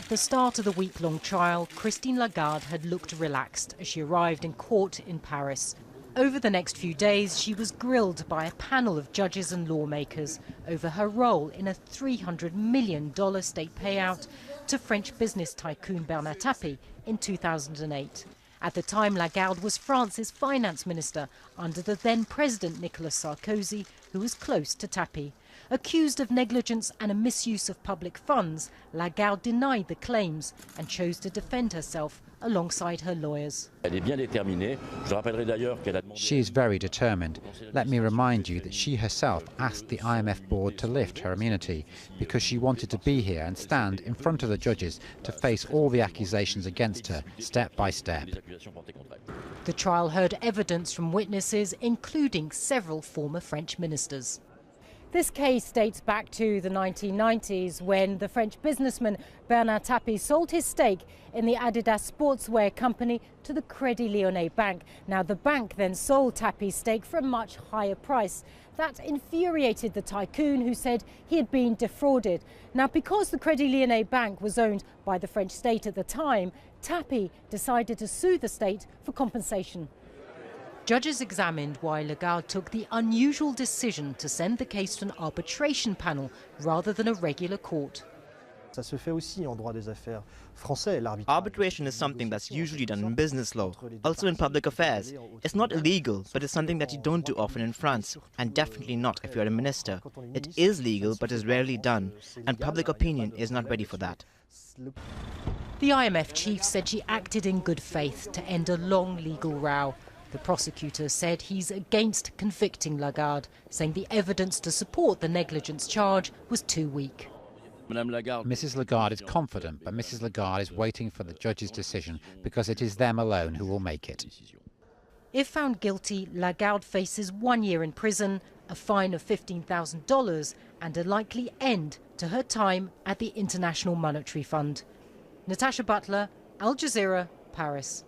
At the start of the week-long trial, Christine Lagarde had looked relaxed as she arrived in court in Paris. Over the next few days, she was grilled by a panel of judges and lawmakers over her role in a $300 million state payout to French business tycoon Bernard Tapie in 2008. At the time, Lagarde was France's finance minister under the then-president Nicolas Sarkozy, who was close to Tapie. Accused of negligence and a misuse of public funds, Lagarde denied the claims and chose to defend herself alongside her lawyers. She is very determined. Let me remind you that she herself asked the IMF board to lift her immunity because she wanted to be here and stand in front of the judges to face all the accusations against her, step by step. The trial heard evidence from witnesses, including several former French ministers. This case dates back to the 1990s when the French businessman Bernard Tapie sold his stake in the Adidas sportswear company to the Crédit Lyonnais bank. Now, the bank then sold Tapie's stake for a much higher price. That infuriated the tycoon, who said he had been defrauded. Now, because the Crédit Lyonnais bank was owned by the French state at the time, Tapie decided to sue the state for compensation. Judges examined why Lagarde took the unusual decision to send the case to an arbitration panel rather than a regular court. Arbitration is something that's usually done in business law, also in public affairs. It's not illegal, but it's something that you don't do often in France, and definitely not if you're a minister. It is legal, but is rarely done, and public opinion is not ready for that. The IMF chief said she acted in good faith to end a long legal row. The prosecutor said he's against convicting Lagarde, saying the evidence to support the negligence charge was too weak. Mrs. Lagarde is confident, but Mrs. Lagarde is waiting for the judge's decision because it is them alone who will make it. If found guilty, Lagarde faces 1 year in prison, a fine of $15,000 and a likely end to her time at the International Monetary Fund. Natasha Butler, Al Jazeera, Paris.